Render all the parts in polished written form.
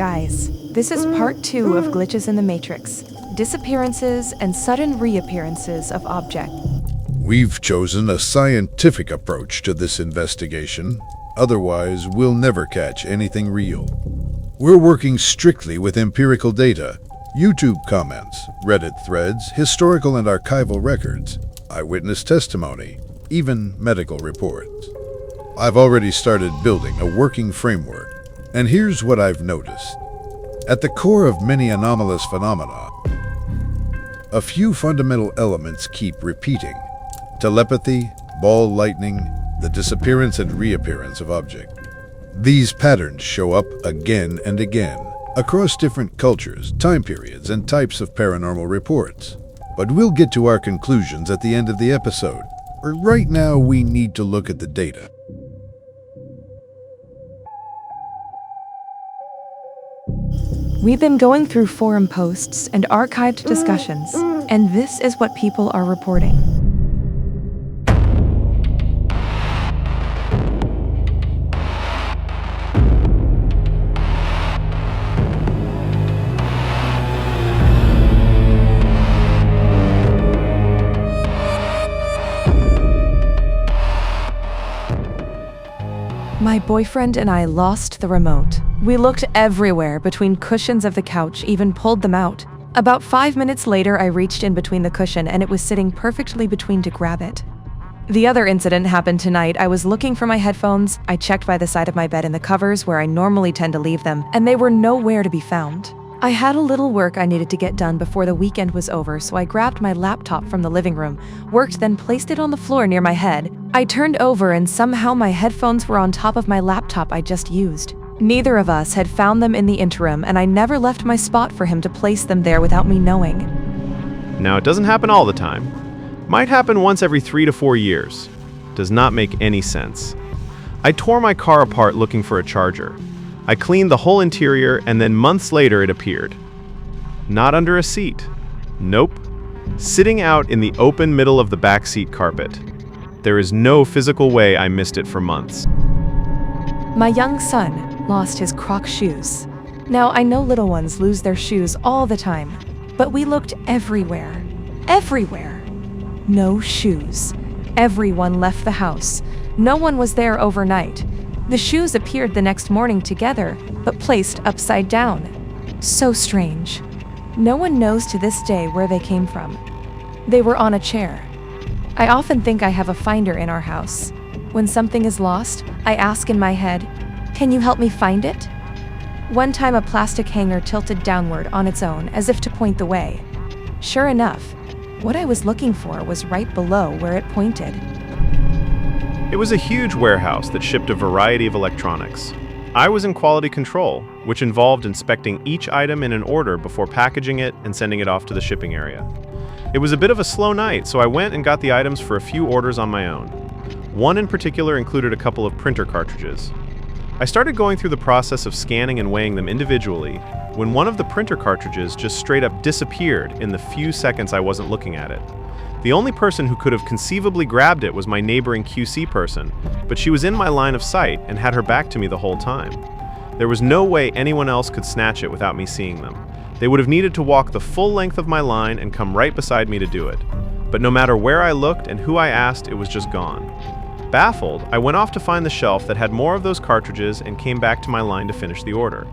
guys. This is part 2 of Glitches in the Matrix, disappearances and sudden reappearances of objects. We've chosen a scientific approach to this investigation. Otherwise, we'll never catch anything real. We're working strictly with empirical data, YouTube comments, Reddit threads, historical and archival records, eyewitness testimony, even medical reports. I've already started building a working framework, and here's what I've noticed. At the core of many anomalous phenomena, a few fundamental elements keep repeating: telepathy, ball lightning, the disappearance and reappearance of objects. These patterns show up again and again, across different cultures, time periods, and types of paranormal reports. But we'll get to our conclusions at the end of the episode. Right now, we need to look at the data. We've been going through forum posts and archived discussions, and this is what people are reporting. My boyfriend and I lost the remote. We looked everywhere, between cushions of the couch, even pulled them out. About 5 minutes later, I reached in between the cushion and it was sitting perfectly between to grab it. The other incident happened tonight. I was looking for my headphones. I checked by the side of my bed in the covers where I normally tend to leave them, and they were nowhere to be found. I had a little work I needed to get done before the weekend was over, so I grabbed my laptop from the living room, worked, then placed it on the floor near my head. I turned over and somehow my headphones were on top of my laptop I just used. Neither of us had found them in the interim, and I never left my spot for him to place them there without me knowing. Now, it doesn't happen all the time. Might happen once every 3 to 4 years. Does not make any sense. I tore my car apart looking for a charger. I cleaned the whole interior, and then months later it appeared. Not under a seat. Nope. Sitting out in the open middle of the back seat carpet. There is no physical way I missed it for months. My young son lost his Crocs shoes. Now, I know little ones lose their shoes all the time, but we looked everywhere. Everywhere. No shoes. Everyone left the house. No one was there overnight. The shoes appeared the next morning together, but placed upside down. So strange. No one knows to this day where they came from. They were on a chair. I often think I have a finder in our house. When something is lost, I ask in my head, "Can you help me find it?" One time a plastic hanger tilted downward on its own as if to point the way. Sure enough, what I was looking for was right below where it pointed. It was a huge warehouse that shipped a variety of electronics. I was in quality control, which involved inspecting each item in an order before packaging it and sending it off to the shipping area. It was a bit of a slow night, so I went and got the items for a few orders on my own. One in particular included a couple of printer cartridges. I started going through the process of scanning and weighing them individually when one of the printer cartridges just straight up disappeared in the few seconds I wasn't looking at it. The only person who could have conceivably grabbed it was my neighboring QC person, but she was in my line of sight and had her back to me the whole time. There was no way anyone else could snatch it without me seeing them. They would have needed to walk the full length of my line and come right beside me to do it. But no matter where I looked and who I asked, it was just gone. Baffled, I went off to find the shelf that had more of those cartridges and came back to my line to finish the order.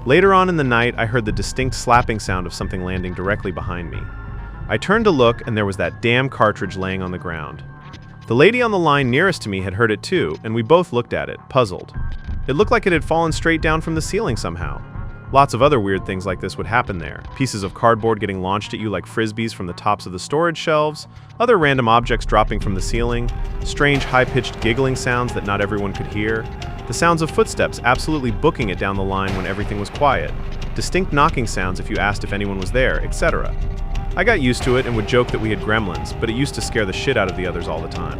Later on in the night, I heard the distinct slapping sound of something landing directly behind me. I turned to look, and there was that damn cartridge laying on the ground. The lady on the line nearest to me had heard it too, and we both looked at it, puzzled. It looked like it had fallen straight down from the ceiling somehow. Lots of other weird things like this would happen there. Pieces of cardboard getting launched at you like frisbees from the tops of the storage shelves, other random objects dropping from the ceiling, strange high-pitched giggling sounds that not everyone could hear, the sounds of footsteps absolutely booking it down the line when everything was quiet, distinct knocking sounds if you asked if anyone was there, etc. I got used to it and would joke that we had gremlins, but it used to scare the shit out of the others all the time.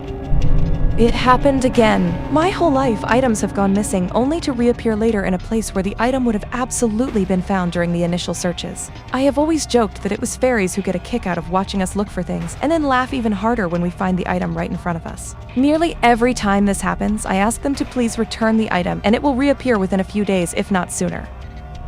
It happened again. My whole life, items have gone missing, only to reappear later in a place where the item would have absolutely been found during the initial searches. I have always joked that it was fairies who get a kick out of watching us look for things, and then laugh even harder when we find the item right in front of us. Nearly every time this happens, I ask them to please return the item, and it will reappear within a few days, if not sooner.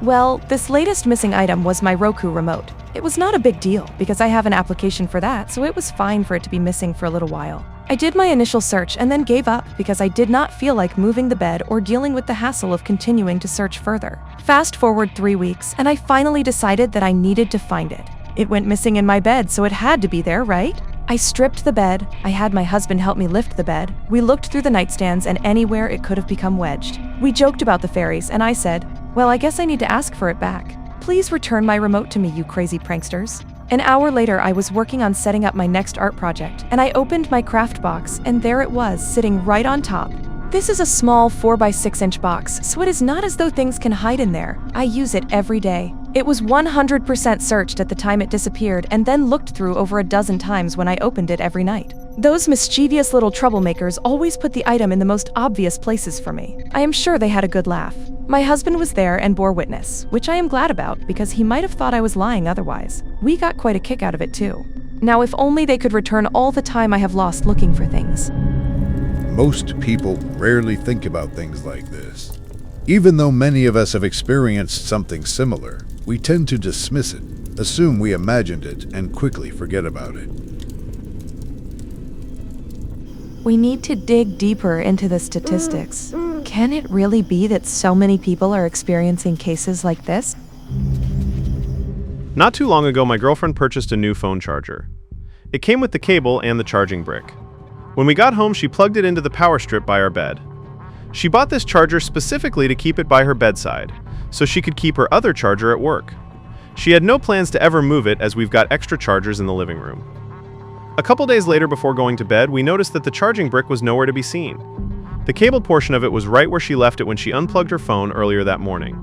Well, this latest missing item was my Roku remote. It was not a big deal because I have an application for that, so it was fine for it to be missing for a little while. I did my initial search and then gave up because I did not feel like moving the bed or dealing with the hassle of continuing to search further. Fast forward 3 weeks, and I finally decided that I needed to find it. It went missing in my bed, so it had to be there, right? I stripped the bed, I had my husband help me lift the bed, we looked through the nightstands and anywhere it could have become wedged. We joked about the fairies, and I said, well, I guess I need to ask for it back. Please return my remote to me, you crazy pranksters. An hour later, I was working on setting up my next art project, and I opened my craft box, and there it was, sitting right on top. This is a small 4x6-inch box, so it is not as though things can hide in there. I use it every day. It was 100% searched at the time it disappeared and then looked through over a dozen times when I opened it every night. Those mischievous little troublemakers always put the item in the most obvious places for me. I am sure they had a good laugh. My husband was there and bore witness, which I am glad about because he might have thought I was lying otherwise. We got quite a kick out of it too. Now, if only they could return all the time I have lost looking for things. Most people rarely think about things like this. Even though many of us have experienced something similar, we tend to dismiss it, assume we imagined it, and quickly forget about it. We need to dig deeper into the statistics. Can it really be that so many people are experiencing cases like this? Not too long ago, my girlfriend purchased a new phone charger. It came with the cable and the charging brick. When we got home, she plugged it into the power strip by our bed. She bought this charger specifically to keep it by her bedside, so she could keep her other charger at work. She had no plans to ever move it as we've got extra chargers in the living room. A couple days later, before going to bed, we noticed that the charging brick was nowhere to be seen. The cabled portion of it was right where she left it when she unplugged her phone earlier that morning.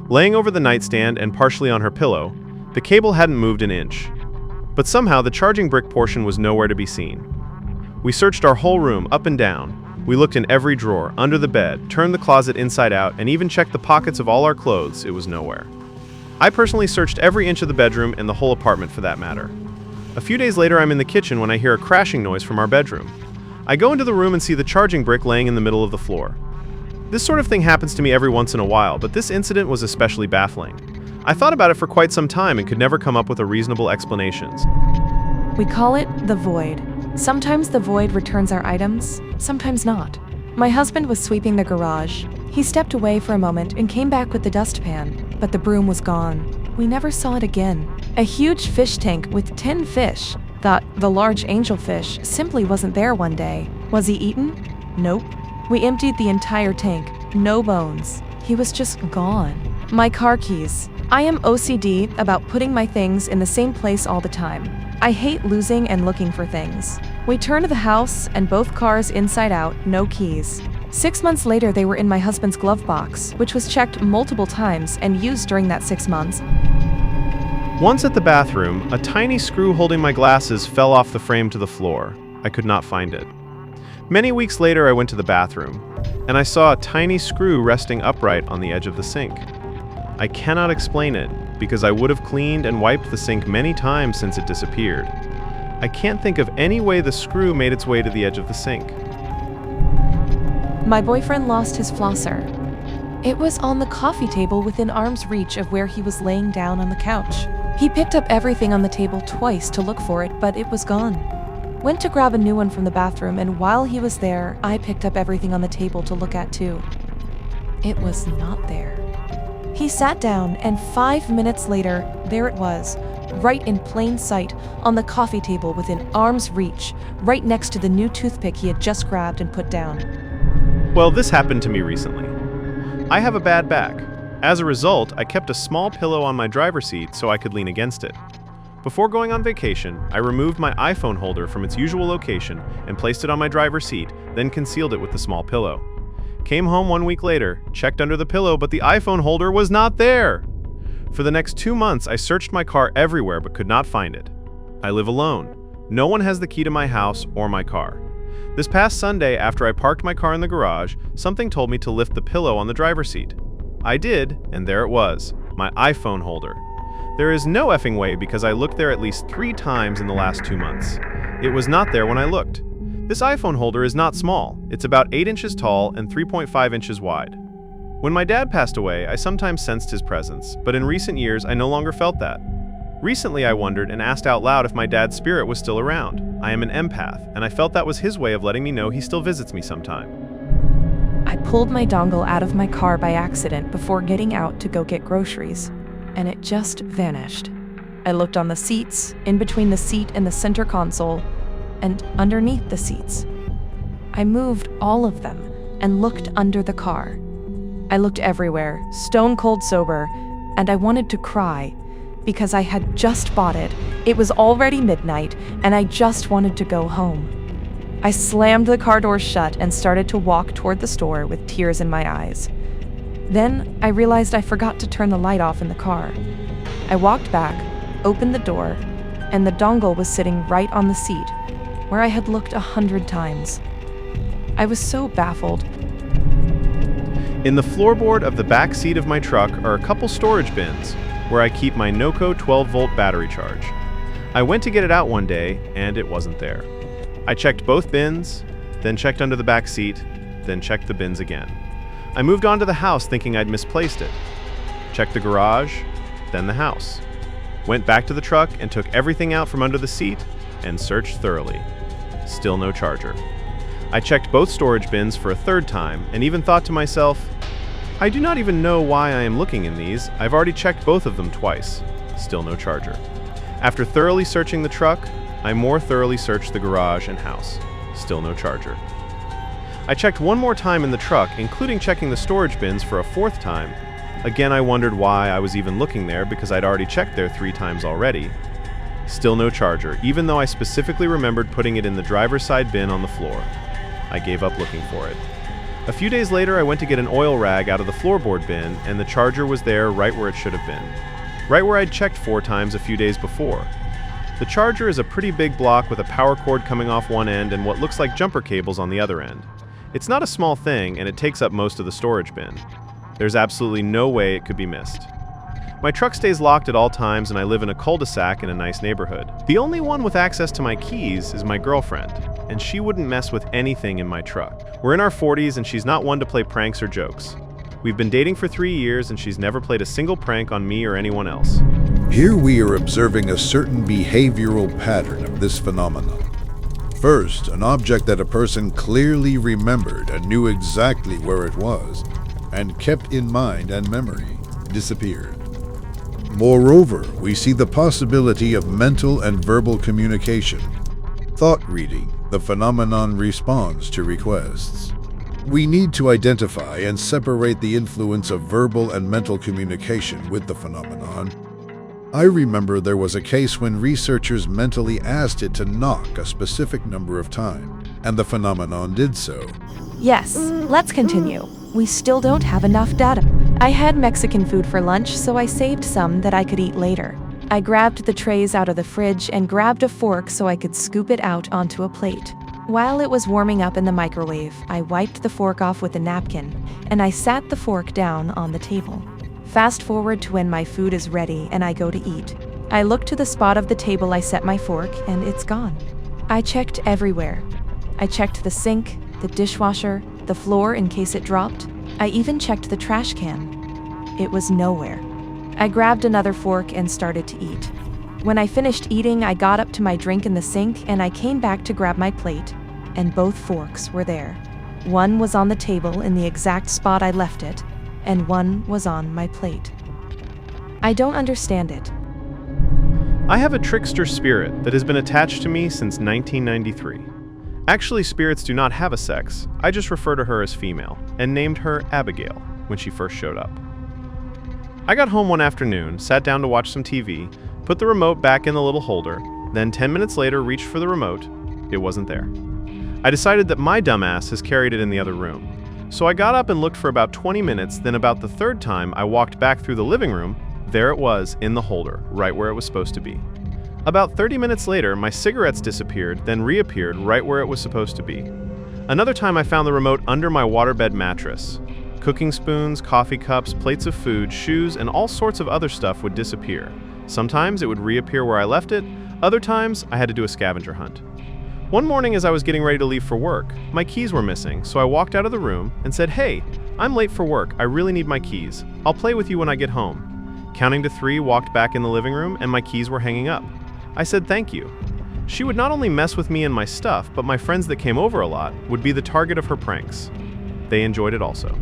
Laying over the nightstand and partially on her pillow, the cable hadn't moved an inch. But somehow the charging brick portion was nowhere to be seen. We searched our whole room up and down. We looked in every drawer, under the bed, turned the closet inside out, and even checked the pockets of all our clothes. It was nowhere. I personally searched every inch of the bedroom and the whole apartment for that matter. A few days later, I'm in the kitchen when I hear a crashing noise from our bedroom. I go into the room and see the charging brick laying in the middle of the floor. This sort of thing happens to me every once in a while, but this incident was especially baffling. I thought about it for quite some time and could never come up with a reasonable explanation. We call it the void. Sometimes the void returns our items, sometimes not. My husband was sweeping the garage. He stepped away for a moment and came back with the dustpan, but the broom was gone. We never saw it again. A huge fish tank with 10 fish. Thought the large angelfish simply wasn't there one day. Was he eaten? Nope. We emptied the entire tank. No bones. He was just gone. My car keys. I am OCD about putting my things in the same place all the time. I hate losing and looking for things. We turned the house and both cars inside out, no keys. 6 months later, they were in my husband's glove box, which was checked multiple times and used during that 6 months. Once at the bathroom, a tiny screw holding my glasses fell off the frame to the floor. I could not find it. Many weeks later, I went to the bathroom, and I saw a tiny screw resting upright on the edge of the sink. I cannot explain it, because I would have cleaned and wiped the sink many times since it disappeared. I can't think of any way the screw made its way to the edge of the sink. My boyfriend lost his flosser. It was on the coffee table within arm's reach of where he was laying down on the couch. He picked up everything on the table twice to look for it, but it was gone. Went to grab a new one from the bathroom, and while he was there, I picked up everything on the table to look at too. It was not there. He sat down, and 5 minutes later, there it was, right in plain sight, on the coffee table within arm's reach, right next to the new toothpick he had just grabbed and put down. Well, this happened to me recently. I have a bad back. As a result, I kept a small pillow on my driver's seat so I could lean against it. Before going on vacation, I removed my iPhone holder from its usual location and placed it on my driver's seat, then concealed it with the small pillow. Came home 1 week later, checked under the pillow, but the iPhone holder was not there. For the next 2 months, I searched my car everywhere but could not find it. I live alone. No one has the key to my house or my car. This past Sunday, after I parked my car in the garage, something told me to lift the pillow on the driver's seat. I did, and there it was, my iPhone holder. There is no effing way because I looked there at least 3 times in the last 2 months. It was not there when I looked. This iPhone holder is not small. It's about 8 inches tall and 3.5 inches wide. When my dad passed away, I sometimes sensed his presence, but in recent years, I no longer felt that. Recently, I wondered and asked out loud if my dad's spirit was still around. I am an empath, and I felt that was his way of letting me know he still visits me sometime. I pulled my dongle out of my car by accident before getting out to go get groceries, and it just vanished. I looked on the seats, in between the seat and the center console, and underneath the seats. I moved all of them and looked under the car. I looked everywhere, stone cold sober, and I wanted to cry because I had just bought it. It was already midnight, and I just wanted to go home. I slammed the car doors shut and started to walk toward the store with tears in my eyes. Then I realized I forgot to turn the light off in the car. I walked back, opened the door, and the dongle was sitting right on the seat, where I had looked 100 times. I was so baffled. In the floorboard of the back seat of my truck are a couple storage bins, where I keep my Noco 12-volt battery charge. I went to get it out one day, and it wasn't there. I checked both bins, then checked under the back seat, then checked the bins again. I moved on to the house thinking I'd misplaced it. Checked the garage, then the house. Went back to the truck and took everything out from under the seat and searched thoroughly. Still no charger. I checked both storage bins for a third time and even thought to myself, I do not even know why I am looking in these. I've already checked both of them twice. Still no charger. After thoroughly searching the truck, I more thoroughly searched the garage and house. Still no charger. I checked one more time in the truck, including checking the storage bins for a fourth time. Again, I wondered why I was even looking there because I'd already checked there 3 times already. Still no charger, even though I specifically remembered putting it in the driver's side bin on the floor. I gave up looking for it. A few days later, I went to get an oil rag out of the floorboard bin, and the charger was there right where it should have been. Right where I'd checked 4 times a few days before. The charger is a pretty big block with a power cord coming off one end and what looks like jumper cables on the other end. It's not a small thing, and it takes up most of the storage bin. There's absolutely no way it could be missed. My truck stays locked at all times, and I live in a cul-de-sac in a nice neighborhood. The only one with access to my keys is my girlfriend, and she wouldn't mess with anything in my truck. We're in our 40s, and she's not one to play pranks or jokes. We've been dating for 3 years, and she's never played a single prank on me or anyone else. Here we are observing a certain behavioral pattern of this phenomenon. First, an object that a person clearly remembered and knew exactly where it was, and kept in mind and memory, disappeared. Moreover, we see the possibility of mental and verbal communication. Thought reading, the phenomenon responds to requests. We need to identify and separate the influence of verbal and mental communication with the phenomenon. I remember there was a case when researchers mentally asked it to knock a specific number of times, and the phenomenon did so. Yes, let's continue. We still don't have enough data. I had Mexican food for lunch, so I saved some that I could eat later. I grabbed the trays out of the fridge and grabbed a fork so I could scoop it out onto a plate. While it was warming up in the microwave, I wiped the fork off with a napkin, and I sat the fork down on the table. Fast forward to when my food is ready and I go to eat. I look to the spot of the table I set my fork, and it's gone. I checked everywhere. I checked the sink, the dishwasher, the floor in case it dropped. I even checked the trash can. It was nowhere. I grabbed another fork and started to eat. When I finished eating, I got up to my drink in the sink and I came back to grab my plate, and both forks were there. One was on the table in the exact spot I left it, and one was on my plate. I don't understand it. I have a trickster spirit that has been attached to me since 1993. Actually, spirits do not have a sex. I just refer to her as female, and named her Abigail when she first showed up. I got home one afternoon, sat down to watch some TV, put the remote back in the little holder, then 10 minutes later reached for the remote. It wasn't there. I decided that my dumbass has carried it in the other room. So I got up and looked for about 20 minutes, then about the third time I walked back through the living room, there it was in the holder, right where it was supposed to be. About 30 minutes later, my cigarettes disappeared, then reappeared right where it was supposed to be. Another time I found the remote under my waterbed mattress. Cooking spoons, coffee cups, plates of food, shoes, and all sorts of other stuff would disappear. Sometimes it would reappear where I left it, other times I had to do a scavenger hunt. One morning as I was getting ready to leave for work, my keys were missing, so I walked out of the room and said, "Hey, I'm late for work. I really need my keys. I'll play with you when I get home. Counting to 3, walked back in the living room, and my keys were hanging up. I said thank you. She would not only mess with me and my stuff, but my friends that came over a lot would be the target of her pranks. They enjoyed it also.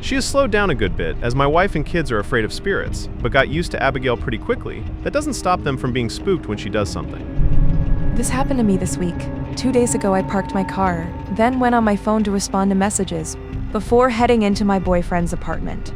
She has slowed down a good bit, as my wife and kids are afraid of spirits, but got used to Abigail pretty quickly. That doesn't stop them from being spooked when she does something. This happened to me this week. 2 days ago, I parked my car, then went on my phone to respond to messages before heading into my boyfriend's apartment.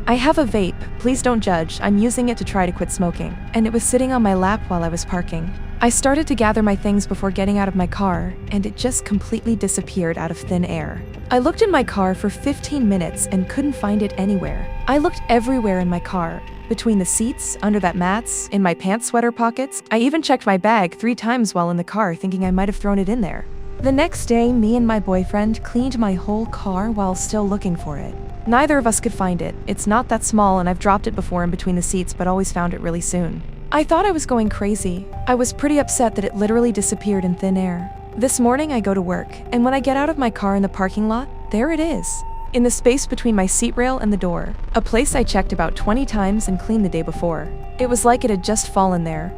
I have a vape, please don't judge, I'm using it to try to quit smoking, and it was sitting on my lap while I was parking. I started to gather my things before getting out of my car, and it just completely disappeared out of thin air. I looked in my car for 15 minutes and couldn't find it anywhere. I looked everywhere in my car, between the seats, under that mats, in my pants sweater pockets. I even checked my bag 3 times while in the car, thinking I might have thrown it in there. The next day, me and my boyfriend cleaned my whole car while still looking for it. Neither of us could find it. It's not that small, and I've dropped it before in between the seats, but always found it really soon. I thought I was going crazy. I was pretty upset that it literally disappeared in thin air. This morning I go to work, and when I get out of my car in the parking lot, there it is. In the space between my seat rail and the door. A place I checked about 20 times and cleaned the day before. It was like it had just fallen there.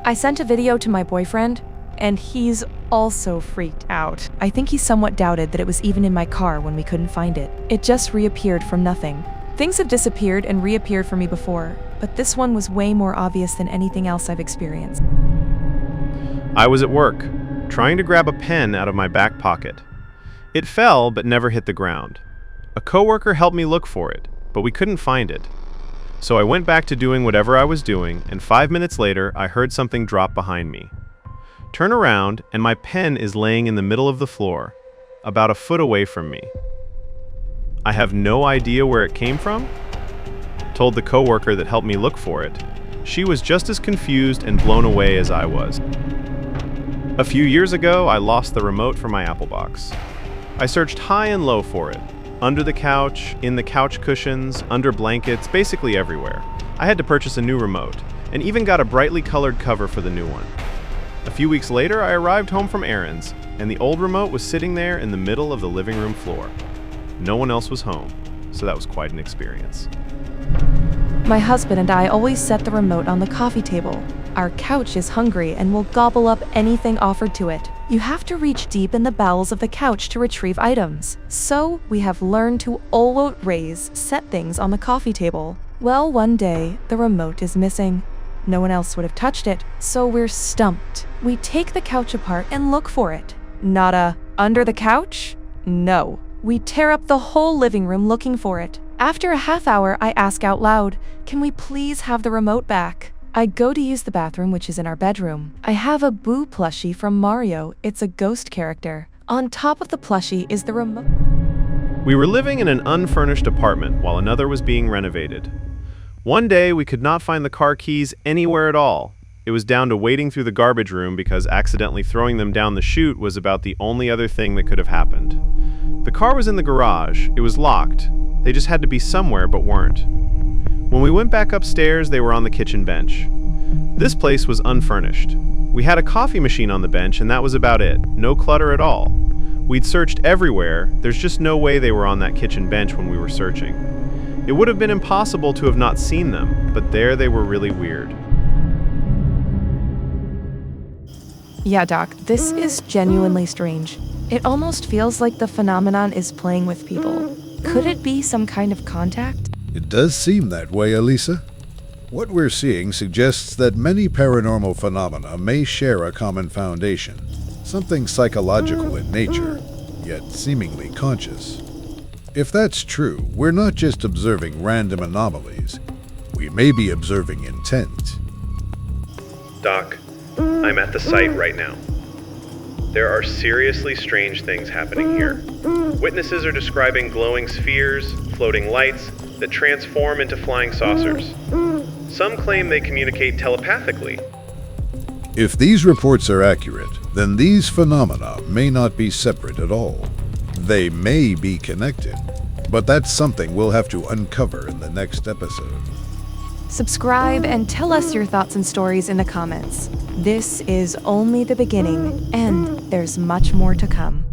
I sent a video to my boyfriend, and he's also freaked out. I think he somewhat doubted that it was even in my car when we couldn't find it. It just reappeared from nothing. Things have disappeared and reappeared for me before, but this one was way more obvious than anything else I've experienced. I was at work, trying to grab a pen out of my back pocket. It fell but never hit the ground. A coworker helped me look for it, but we couldn't find it. So I went back to doing whatever I was doing, and 5 minutes later I heard something drop behind me. Turn around, and my pen is laying in the middle of the floor, about a foot away from me. I have no idea where it came from. Told the coworker that helped me look for it. She was just as confused and blown away as I was. A few years ago, I lost the remote for my Apple box. I searched high and low for it. Under the couch, in the couch cushions, under blankets, basically everywhere. I had to purchase a new remote, and even got a brightly colored cover for the new one. A few weeks later, I arrived home from errands, and the old remote was sitting there in the middle of the living room floor. No one else was home, so that was quite an experience. My husband and I always set the remote on the coffee table. Our couch is hungry and will gobble up anything offered to it. You have to reach deep in the bowels of the couch to retrieve items. So we have learned to always set things on the coffee table. Well, one day, the remote is missing. No one else would have touched it, so we're stumped. We take the couch apart and look for it. Nada. Under the couch? No. We tear up the whole living room looking for it. After a half hour, I ask out loud, "Can we please have the remote back?" I go to use the bathroom, which is in our bedroom. I have a Boo plushie from Mario. It's a ghost character. On top of the plushie is the remote. We were living in an unfurnished apartment while another was being renovated. One day, we could not find the car keys anywhere at all. It was down to wading through the garbage room because accidentally throwing them down the chute was about the only other thing that could have happened. The car was in the garage. It was locked. They just had to be somewhere but weren't. When we went back upstairs, they were on the kitchen bench. This place was unfurnished. We had a coffee machine on the bench, and that was about it. No clutter at all. We'd searched everywhere. There's just no way they were on that kitchen bench when we were searching. It would have been impossible to have not seen them, but there they were really weird. Yeah, Doc, this is genuinely strange. It almost feels like the phenomenon is playing with people. Could it be some kind of contact? It does seem that way, Elisa. What we're seeing suggests that many paranormal phenomena may share a common foundation, something psychological in nature, yet seemingly conscious. If that's true, we're not just observing random anomalies. We may be observing intent. Doc, I'm at the site right now. There are seriously strange things happening here. Witnesses are describing glowing spheres, floating lights that transform into flying saucers. Some claim they communicate telepathically. If these reports are accurate, then these phenomena may not be separate at all. They may be connected, but that's something we'll have to uncover in the next episode. Subscribe and tell us your thoughts and stories in the comments. This is only the beginning, and there's much more to come.